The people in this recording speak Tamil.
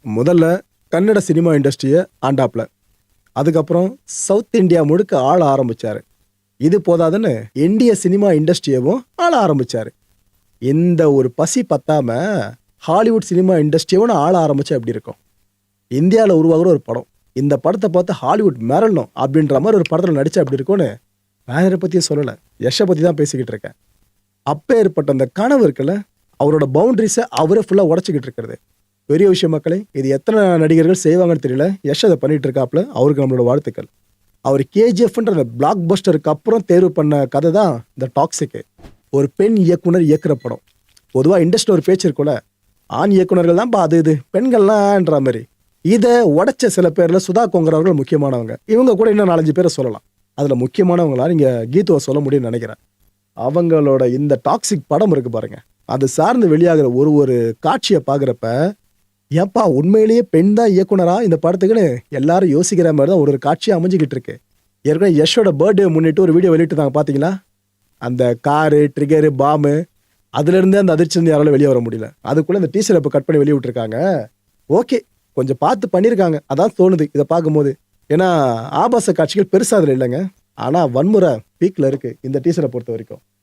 முதல்ல கன்னட சினிமா இண்டஸ்ட்ரியை ஆண்டாப்ல, அதுக்கப்புறம் சவுத் இந்தியா முழுக்க ஆள ஆரம்பிச்சாரு. இது போதாதுன்னு இந்திய சினிமா இண்டஸ்ட்ரியவும் ஆள ஆரம்பிச்சாரு. இந்த ஒரு பசி பத்தாம ஹாலிவுட் சினிமா இண்டஸ்ட்ரியவும் ஆள ஆரம்பிச்சா எப்படி இருக்கும்? இந்தியாவில் உருவாகிற ஒரு படம், இந்த படத்தை பார்த்து ஹாலிவுட் மிரளணும் அப்படின்ற மாதிரி ஒரு படத்தில் நடிச்சா எப்படி இருக்கும்னு வேற யாரை பற்றியும் சொல்லலை, யஷை பற்றி தான் பேசிக்கிட்டு இருக்கேன். அப்போ ஏற்பட்ட அந்த கனவு இருக்குல்ல, அவரோட பவுண்டரிஸை அவரே ஃபுல்லாக உடச்சிக்கிட்டு இருக்கிறது பெரிய விஷயம் மக்களே. இது எத்தனை நடிகர்கள் செய்வாங்கன்னு தெரியல. யஷ் அதை பண்ணிட்டு இருக்காப்புல, அவருக்கு நம்மளோட வாழ்த்துக்கள். அவர் கேஜிஎஃப்ன்ற அந்த பிளாக் பஸ்டருக்கு அப்புறம் தேர்வு பண்ண கதை தான் இந்த டாக்ஸிக்கு. ஒரு பெண் இயக்குனர் இயக்குற படம். பொதுவாக இண்டஸ்ட்ரி ஒரு பேச்சு இருக்கும்ல, ஆண் இயக்குனர்கள் தான் அது இது பெண்கள்லாம்ன்ற மாதிரி. இதை உடைச்ச சில பேரில் சுதா கொங்கர் அவர்கள் முக்கியமானவங்க. இவங்க கூட இன்னும் 4-5 பேரை சொல்லலாம். அதில் முக்கியமானவங்களா நீங்கள் கீதுவை சொல்ல முடியும்னு நினைக்கிறேன். அவங்களோட இந்த டாக்ஸிக் படம் இருக்கு பாருங்க, அது சார்ந்து வெளியாகிற ஒரு காட்சியை பார்க்குறப்ப, ஏப்பா உண்மையிலேயே பெண் தான் இயக்குனரா இந்த படத்துக்குன்னு எல்லாரும் யோசிக்கிற மாதிரி தான் ஒரு காட்சியாக அமைஞ்சிக்கிட்டு இருக்கு. ஏற்கனவே யஷோட பர்த்டே முன்னிட்டு ஒரு வீடியோ வெளியிட்டுருந்தாங்க பார்த்தீங்களா? அந்த காரு, ட்ரிகரு, பாம்பு, அதுலேருந்தே அந்த அதிர்ச்சி யாராலும் வெளியே வர முடியல. அதுக்குள்ளே இந்த டீசரை இப்போ கட் பண்ணி வெளியே விட்டுருக்காங்க. ஓகே, கொஞ்சம் பார்த்து பண்ணியிருக்காங்க, அதான் தோணுது இதை பார்க்கும்போது. ஏன்னா ஆபாச காட்சிகள் பெருசாக அதில் இல்லைங்க, ஆனால் வன்முறை பீக்கில் இருக்குது இந்த டீசரை பொறுத்த வரைக்கும்.